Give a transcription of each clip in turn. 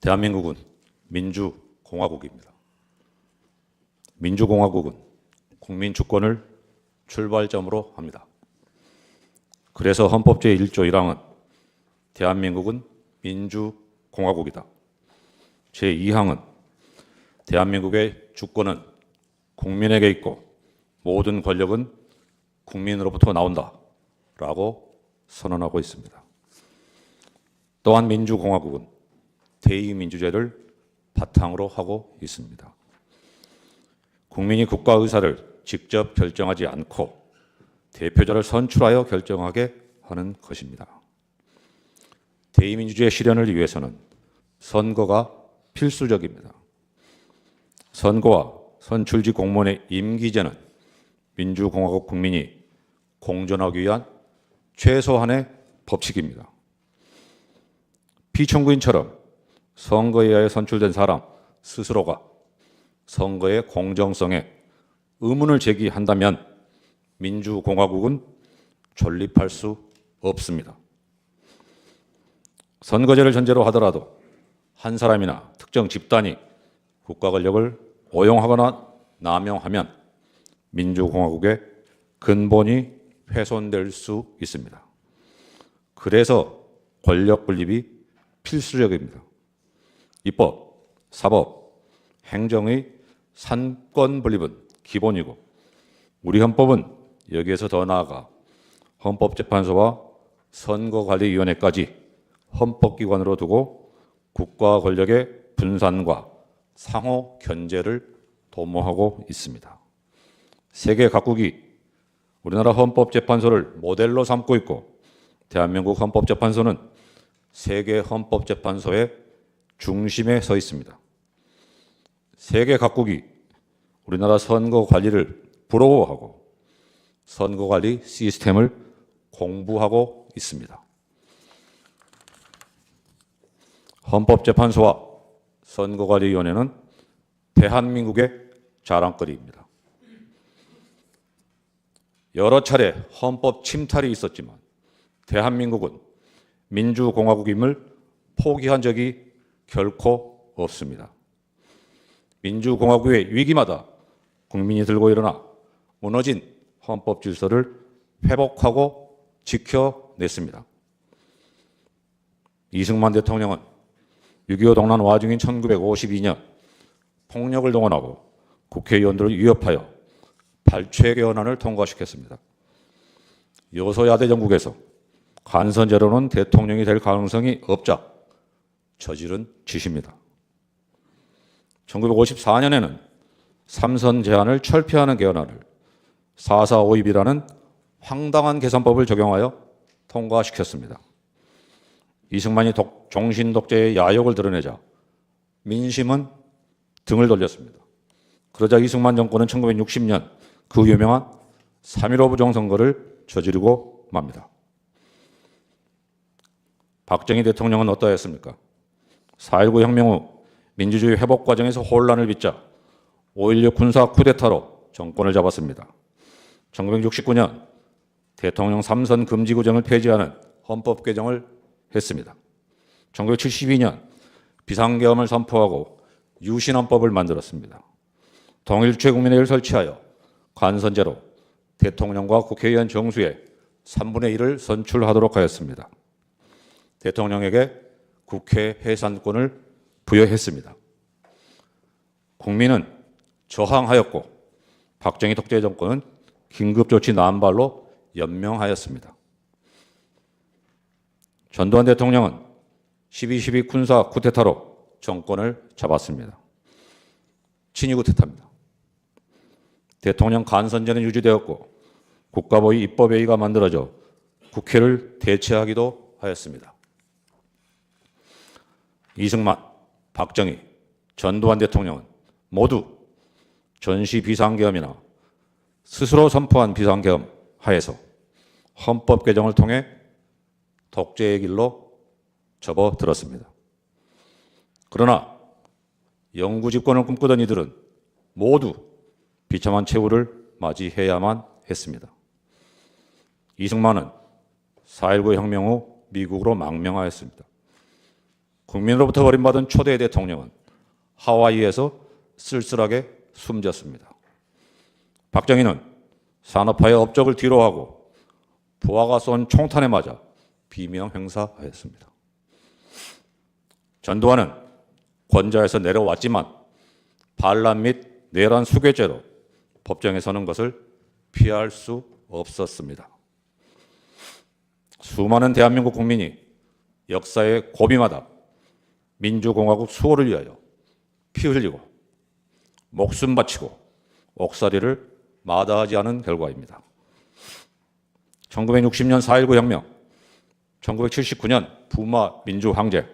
대한민국은 민주공화국입니다. 민주공화국은 국민 주권을 출발점으로 합니다. 그래서 헌법 제1조 1항은 대한민국은 민주공화국이다. 제2항은 대한민국의 주권은 국민에게 있고 모든 권력은 국민으로부터 나온다 라고 선언하고 있습니다. 또한 민주공화국은 대의민주제를 바탕으로 하고 있습니다. 국민이 국가 의사를 직접 결정하지 않고 대표자를 선출하여 결정하게 하는 것입니다. 대의민주주의 실현을 위해서는 선거가 필수적입니다. 선거와 선출직 공무원의 임기제는 민주공화국 국민이 공존하기 위한 최소한의 법칙입니다. 피청구인처럼 선거에 의하여 선출된 사람 스스로가 선거의 공정성에 의문을 제기한다면 민주공화국은 존립할 수 없습니다. 선거제를 전제로 하더라도 한 사람이나 특정 집단이 국가 권력을 오용하거나 남용하면 민주공화국의 근본이 훼손될 수 있습니다. 그래서 권력 분립이 필수적입니다. 입법, 사법, 행정의 산권 분립은 기본이고 우리 헌법은 여기에서 더 나아가 헌법재판소와 선거관리위원회까지 헌법기관으로 두고 국가 권력의 분산과 상호 견제를 도모하고 있습니다. 세계 각국이 우리나라 헌법재판소를 모델로 삼고 있고 대한민국 헌법재판소는 세계 헌법재판소의 중심에 서 있습니다. 세계 각국이 우리나라 선거 관리를 부러워하고 선거 관리 시스템을 공부하고 있습니다. 헌법재판소와 선거관리위원회는 대한민국의 자랑거리입니다. 여러 차례 헌법 침탈이 있었지만 대한민국은 민주공화국임을 포기한 적이 결코 없습니다. 민주공화국의 위기마다 국민이 들고 일어나 무너진 헌법 질서를 회복하고 지켜냈습니다. 이승만 대통령은 6.25 동란 와중인 1952년 폭력을 동원하고 국회의원들을 위협하여 발췌 개헌안을 통과시켰습니다. 여소야대 정국에서 간선제로는 대통령이 될 가능성이 없자 저지른 짓입니다. 1954년에는 삼선 제한을 철폐하는 개헌안을 4452이라는 황당한 계산법을 적용하여 통과시켰습니다. 이승만이 종신 독재의 야욕을 드러내자 민심은 등을 돌렸습니다. 그러자 이승만 정권은 1960년 그 유명한 3.15 부정선거를 저지르고 맙니다. 박정희 대통령은 어떠했습니까? 4.19 혁명 후 민주주의 회복 과정에서 혼란을 빚자 5.16 군사 쿠데타로 정권을 잡았습니다. 1969년 대통령 3선 금지 구정을 폐지하는 헌법 개정을 했습니다. 1972년 비상계엄을 선포하고 유신헌법을 만들었습니다. 통일 최국민회의를 설치하여 간선제로 대통령과 국회의원 정수의 3분의 1을 선출하도록 하였습니다. 대통령에게 국회 해산권을 부여했습니다. 국민은 저항하였고 박정희 독재 정권은 긴급조치 남발로 연명하였습니다. 전두환 대통령은 12.12 군사 쿠데타로 정권을 잡았습니다. 친위 쿠데타입니다. 대통령 간선제는 유지되었고 국가보위 입법회의가 만들어져 국회를 대체하기도 하였습니다. 이승만, 박정희, 전두환 대통령은 모두 전시 비상계엄이나 스스로 선포한 비상계엄 하에서 헌법 개정을 통해 독재의 길로 접어들었습니다. 그러나 영구 집권을 꿈꾸던 이들은 모두 비참한 최후를 맞이해야만 했습니다. 이승만은 4.19 혁명 후 미국으로 망명하였습니다. 국민으로부터 버림받은 초대 대통령은 하와이에서 쓸쓸하게 숨졌습니다. 박정희는 산업화의 업적을 뒤로하고 부하가 쏜 총탄에 맞아 비명 행사하였습니다. 전두환은 권좌에서 내려왔지만 반란 및 내란 수괴죄로 법정에 서는 것을 피할 수 없었습니다. 수많은 대한민국 국민이 역사의 고비마다 민주공화국 수호를 위하여 피 흘리고 목숨 바치고 옥살이를 마다하지 않은 결과입니다. 1960년 4.19 혁명, 1979년 부마 민주항쟁,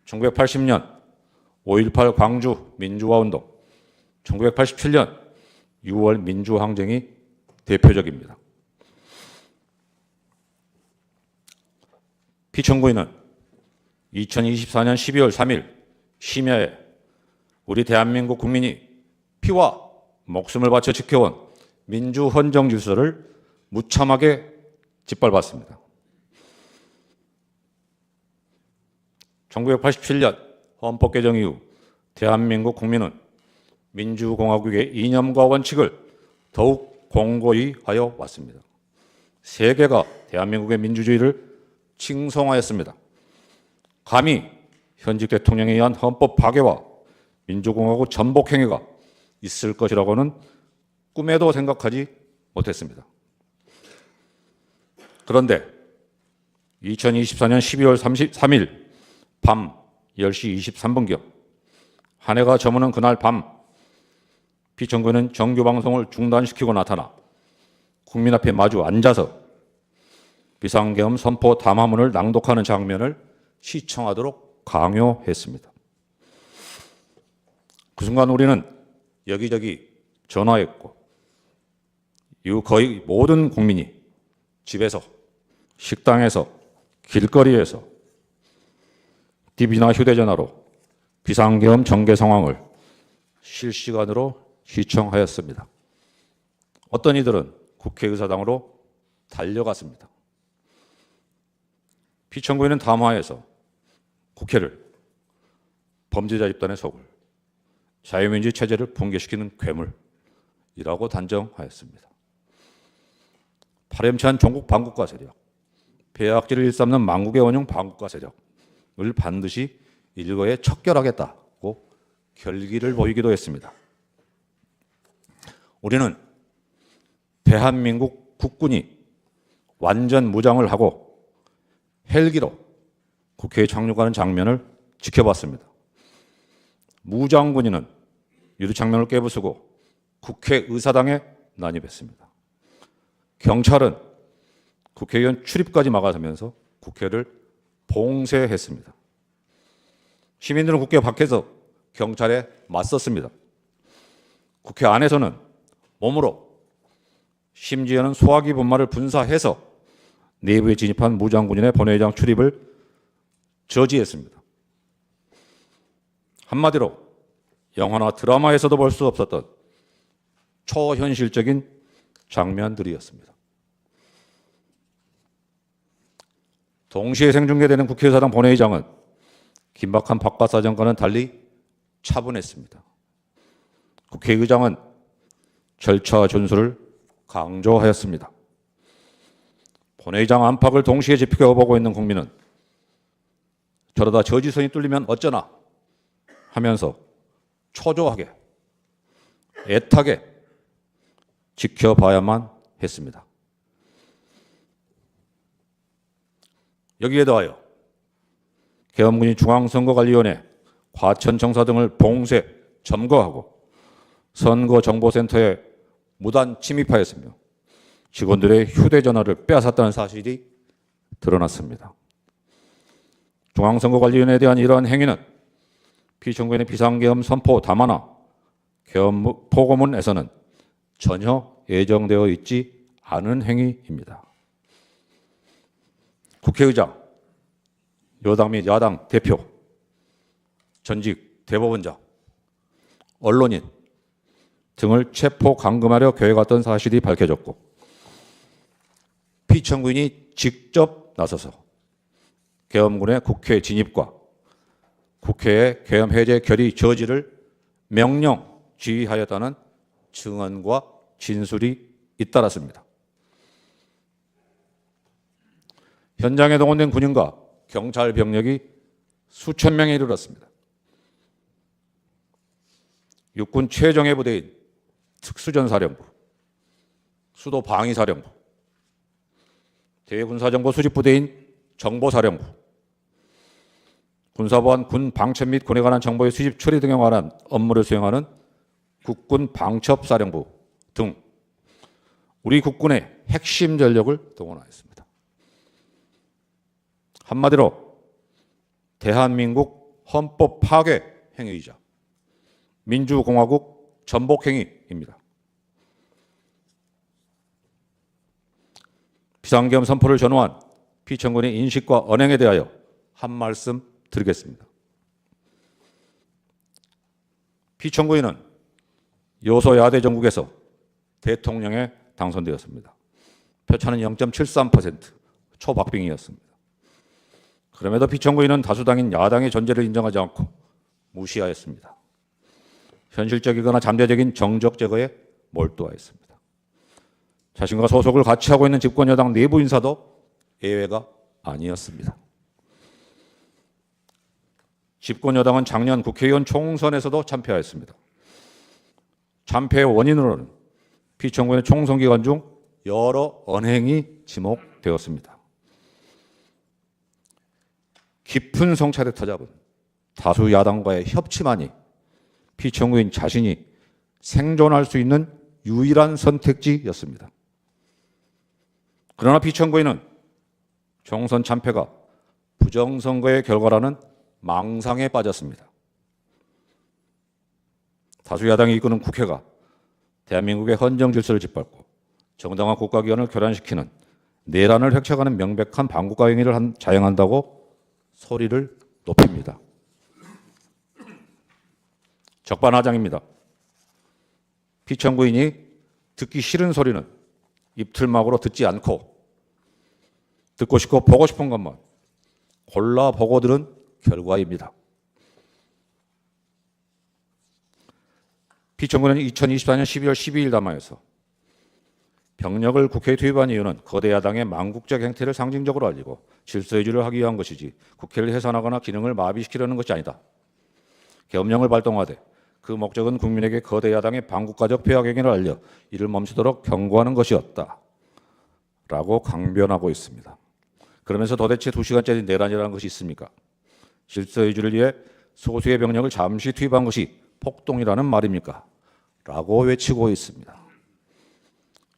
1980년 5.18 광주 민주화운동, 1987년 6월 민주항쟁이 대표적입니다. 피청구인은 2024년 12월 3일 심야에 우리 대한민국 국민이 피와 목숨을 바쳐 지켜온 민주헌정 질서를 무참하게 짓밟았습니다. 1987년 헌법 개정 이후 대한민국 국민은 민주공화국의 이념과 원칙을 더욱 공고히 하여 왔습니다. 세계가 대한민국의 민주주의를 칭송하였습니다. 감히 현직 대통령에 의한 헌법 파괴와 민주공화국 전복 행위가 있을 것이라고는 꿈에도 생각하지 못했습니다. 그런데 2024년 12월 33일 밤 10시 23분경 한 해가 저무는 그날 밤 피청구인은 정규방송을 중단시키고 나타나 국민 앞에 마주 앉아서 비상계엄 선포 담화문을 낭독하는 장면을 시청하도록 강요했습니다. 그 순간 우리는 여기저기 전화했고 이후 거의 모든 국민이 집에서, 식당에서, 길거리에서 TV나 휴대전화로 비상계엄 전개 상황을 실시간으로 시청하였습니다. 어떤 이들은 국회의사당으로 달려갔습니다. 피청구인은 담화에서 국회를 범죄자 집단의 소굴, 자유민주 체제를 붕괴시키는 괴물이라고 단정하였습니다. 파렴치한 종국 반국가 세력, 폐악질을 일삼는 망국의 원흉 반국가 세력을 반드시 일거에 척결하겠다고 결기를 보이기도 했습니다. 우리는 대한민국 국군이 완전 무장을 하고 헬기로 국회에 착륙하는 장면을 지켜봤습니다. 무장군인은 유리창문을 깨부수고 국회의사당에 난입했습니다. 경찰은 국회의원 출입까지 막아서면서 국회를 봉쇄했습니다. 시민들은 국회 밖에서 경찰에 맞섰습니다. 국회 안에서는 몸으로 심지어는 소화기 분말을 분사해서 내부에 진입한 무장군인의 본회의장 출입을 저지했습니다. 한마디로 영화나 드라마에서도 볼 수 없었던 초현실적인 장면들이었습니다. 동시에 생중계되는 국회의사당 본회의장은 긴박한 박과사정과는 달리 차분했습니다. 국회의장은 절차 준수를 강조하였습니다. 본회의장 안팎을 동시에 지켜보고 있는 국민은 저러다 저지선이 뚫리면 어쩌나 하면서 초조하게 애타게 지켜봐야만 했습니다. 여기에 더하여 계엄군이 중앙선거관리위원회, 과천청사 등을 봉쇄, 점거하고 선거정보센터에 무단 침입하였으며 직원들의 휴대전화를 빼앗았다는 사실이 드러났습니다. 중앙선거관리위원회에 대한 이러한 행위는 피청구인의 비상계엄 선포 담화나 계엄 포고문에서는 전혀 예정되어 있지 않은 행위입니다. 국회의장, 여당 및 야당 대표, 전직 대법원장, 언론인 등을 체포 감금하려 계획했던 사실이 밝혀졌고 피청구인이 직접 나서서 계엄군의 국회 진입과 국회의 계엄 해제 결의 저지를 명령 지휘하였다는 증언과 진술이 잇따랐습니다. 현장에 동원된 군인과 경찰 병력이 수천 명에 이르렀습니다. 육군 최정예 부대인 특수전사령부, 수도 방위사령부, 대군사정보 수집부대인 정보사령부, 군사보안 군 방첩 및 군에 관한 정보의 수집 처리 등에 관한 업무를 수행하는 국군 방첩사령부 등 우리 국군의 핵심 전력을 동원하였습니다. 한마디로 대한민국 헌법 파괴 행위이자 민주공화국 전복 행위입니다. 비상계엄 선포를 전후한 피청군의 인식과 언행에 대하여 한 말씀 드리겠습니다. 피청구인은 여소야대 정국에서 대통령에 당선되었습니다. 표차는 0.73%, 초박빙이었습니다. 그럼에도 피청구인은 다수당인 야당의 존재를 인정하지 않고 무시하였습니다. 현실적이거나 잠재적인 정적 제거에 몰두하였습니다. 자신과 소속을 같이 하고 있는 집권여당 내부 인사도 예외가 아니었습니다. 집권여당은 작년 국회의원 총선에서도 참패하였습니다. 참패의 원인으로는 피청구인의 총선 기간 중 여러 언행이 지목되었습니다. 깊은 성찰에 터잡은 다수 야당과의 협치만이 피청구인 자신이 생존할 수 있는 유일한 선택지였습니다. 그러나 피청구인은 총선 참패가 부정선거의 결과라는 망상에 빠졌습니다. 다수 야당이 이끄는 국회가 대한민국의 헌정 질서를 짓밟고 정당한 국가기관을 교란시키는 내란을 획책하는 명백한 반국가 행위를 자행한다고 소리를 높입니다. 적반하장입니다. 피청구인이 듣기 싫은 소리는 입틀막으로 듣지 않고 듣고 싶고 보고 싶은 것만 골라보고 들은 결과입니다. 피청구는 2024년 12월 12일 담화에서 병력을 국회에 투입한 이유는 거대 야당의 망국적 행태를 상징적으로 알리고 질서 유지를 하기 위한 것이지 국회를 해산하거나 기능을 마비시키려는 것이 아니다. 계엄령을 발동하되 그 목적은 국민에게 거대 야당의 반국가적 폐악 행위를 알려 이를 멈추도록 경고하는 것이었다. 라고 강변하고 있습니다. 그러면서 도대체 2시간짜리 내란이라는 것이 있습니까? 질서 유지를 위해 소수의 병력을 잠시 투입한 것이 폭동이라는 말입니까? 라고 외치고 있습니다.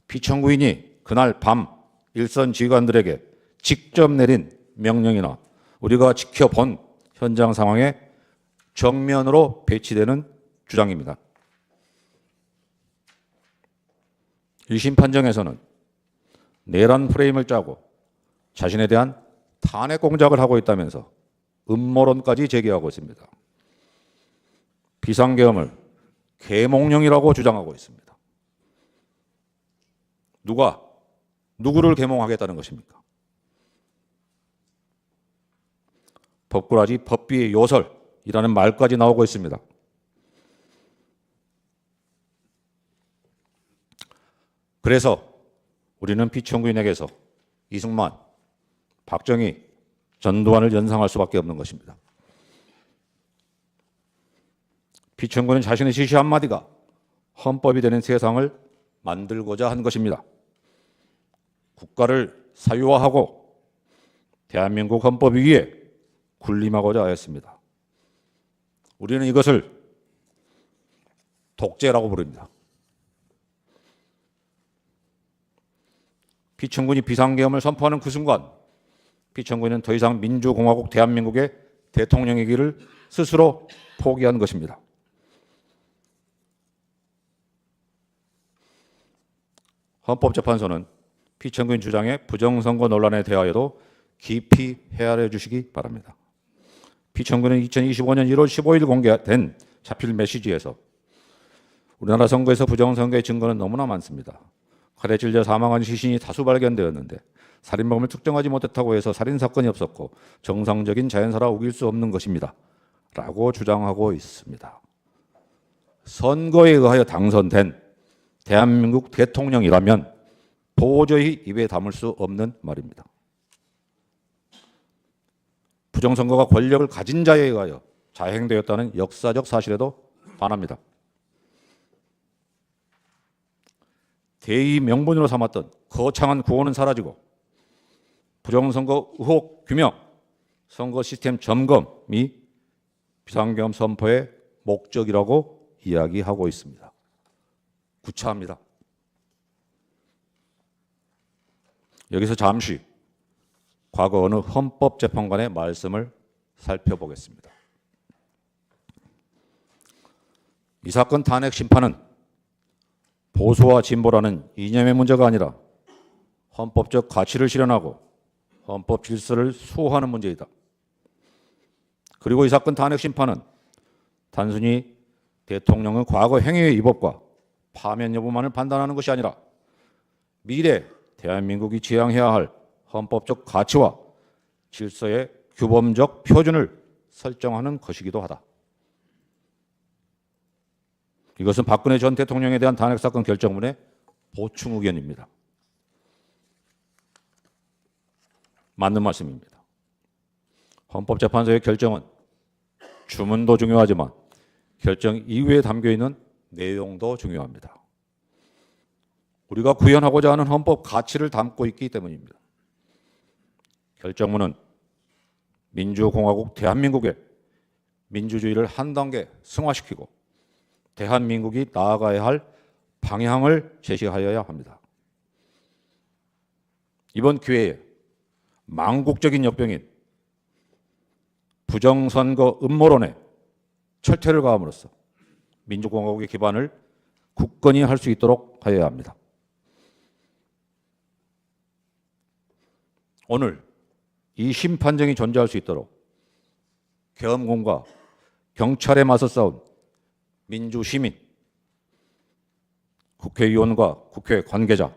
피청구인이 그날 밤 일선 지휘관들에게 직접 내린 명령이나 우리가 지켜본 현장 상황에 정면으로 배치되는 주장입니다. 1심 판정에서는 내란 프레임을 짜고 자신에 대한 탄핵 공작을 하고 있다면서 음모론까지 제기하고 있습니다. 비상계엄을 계몽령이라고 주장하고 있습니다. 누가 누구를 계몽하겠다는 것입니까? 법꾸라지 법비의 요설이라는 말까지 나오고 있습니다. 그래서 우리는 피청구인에게서 이승만, 박정희, 전두환을 연상할 수밖에 없는 것입니다. 피청구는 자신의 지시 한마디가 헌법이 되는 세상을 만들고자 한 것입니다. 국가를 사유화하고 대한민국 헌법 위에 군림하고자 하였습니다. 우리는 이것을 독재라고 부릅니다. 피청군이 비상계엄을 선포하는 그 순간 피청군은 더 이상 민주공화국 대한민국의 대통령이기를 스스로 포기한 것입니다. 헌법재판소는 피청구인 주장의 부정선거 논란에 대하여도 깊이 헤아려 주시기 바랍니다. 피청구는 2025년 1월 15일 공개된 자필 메시지에서 우리나라 선거에서 부정선거의 증거는 너무나 많습니다. 칼에 찔려 사망한 시신이 다수 발견되었는데 살인범을 특정하지 못했다고 해서 살인사건이 없었고 정상적인 자연사라 우길 수 없는 것입니다. 라고 주장하고 있습니다. 선거에 의하여 당선된 대한민국 대통령이라면 도저히 입에 담을 수 없는 말입니다. 부정선거가 권력을 가진 자에 의하여 자행되었다는 역사적 사실에도 반합니다. 대의 명분으로 삼았던 거창한 구호는 사라지고 부정선거 의혹 규명, 선거 시스템 점검이 비상계엄 선포의 목적이라고 이야기하고 있습니다. 구차합니다. 여기서 잠시 과거 어느 헌법재판관의 말씀을 살펴보겠습니다. 이 사건 탄핵 심판은 보수와 진보라는 이념의 문제가 아니라 헌법적 가치를 실현하고 헌법 질서를 수호하는 문제이다. 그리고 이 사건 탄핵 심판은 단순히 대통령의 과거 행위의 위법과 파면 여부만을 판단하는 것이 아니라 미래 대한민국이 지향해야 할 헌법적 가치와 질서의 규범적 표준을 설정하는 것이기도 하다. 이것은 박근혜 전 대통령에 대한 탄핵사건 결정문의 보충 의견입니다. 맞는 말씀입니다. 헌법재판소의 결정은 주문도 중요하지만 결정 이후에 담겨있는 내용도 중요합니다. 우리가 구현하고자 하는 헌법 가치를 담고 있기 때문입니다. 결정문은 민주공화국 대한민국의 민주주의를 한 단계 승화시키고 대한민국이 나아가야 할 방향을 제시하여야 합니다. 이번 기회에 망국적인 역병인 부정선거 음모론에 철퇴를 가함으로써 민주공화국의 기반을 굳건히 할 수 있도록 하여야 합니다. 오늘 이 심판정이 존재할 수 있도록 계엄군과 경찰에 맞서 싸운 민주시민, 국회의원과 국회 관계자,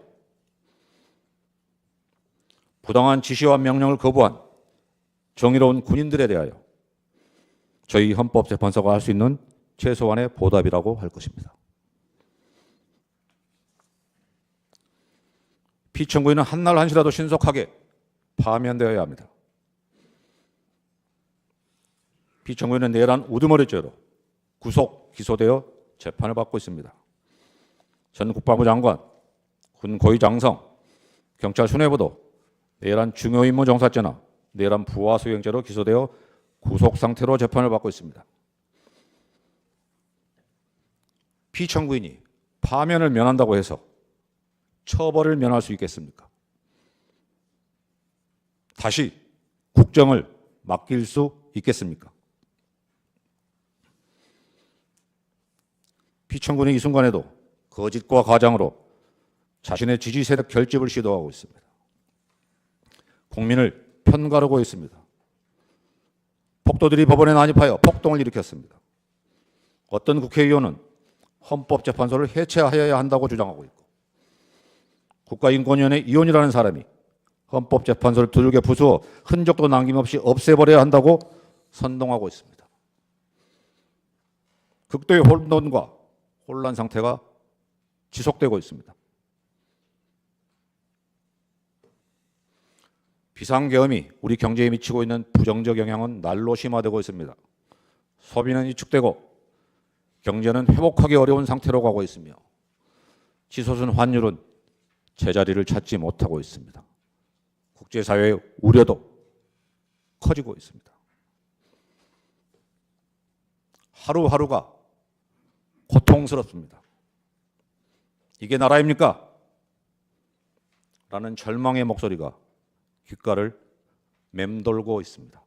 부당한 지시와 명령을 거부한 정의로운 군인들에 대하여 저희 헌법재판소가 할 수 있는 최소한의 보답이라고 할 것입니다. 피청구인은 한날 한시라도 신속하게 파면되어야 합니다. 피청구인은 내란 우두머리죄로 구속, 기소되어 재판을 받고 있습니다. 전 국방부 장관, 군 고위 장성, 경찰 수뇌부도 내란 중요 임무 종사죄나 내란 부하 수행죄로 기소되어 구속 상태로 재판을 받고 있습니다. 피청구인이 파면을 면한다고 해서 처벌을 면할 수 있겠습니까? 다시 국정을 맡길 수 있겠습니까? 피청구인이 이 순간에도 거짓과 과장으로 자신의 지지 세력 결집을 시도하고 있습니다. 국민을 편가르고 있습니다. 폭도들이 법원에 난입하여 폭동을 일으켰습니다. 어떤 국회의원은 헌법재판소를 해체하여야 한다고 주장하고 있고 국가인권위원회 위원이라는 사람이 헌법재판소를 두들겨 부수어 흔적도 남김없이 없애버려야 한다고 선동하고 있습니다. 극도의 혼돈과 혼란 상태가 지속되고 있습니다. 비상계엄이 우리 경제에 미치고 있는 부정적 영향은 날로 심화되고 있습니다. 소비는 위축되고 경제는 회복하기 어려운 상태로 가고 있으며 치솟은 환율은 제자리를 찾지 못하고 있습니다. 국제사회의 우려도 커지고 있습니다. 하루하루가 고통스럽습니다. 이게 나라입니까? 라는 절망의 목소리가 귓가를 맴돌고 있습니다.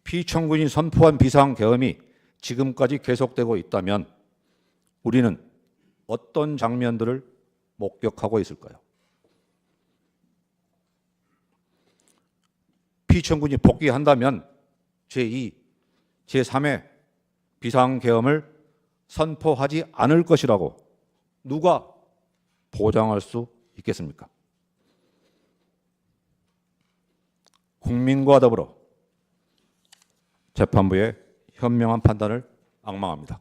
피청구인이 선포한 비상계엄이 지금까지 계속되고 있다면 우리는 어떤 장면들을 목격하고 있을까요? 피청구인이 복귀한다면 제2, 제3의 비상계엄을 선포하지 않을 것이라고 누가 보장할 수 있겠습니까? 국민과 더불어 재판부의 현명한 판단을 악망합니다.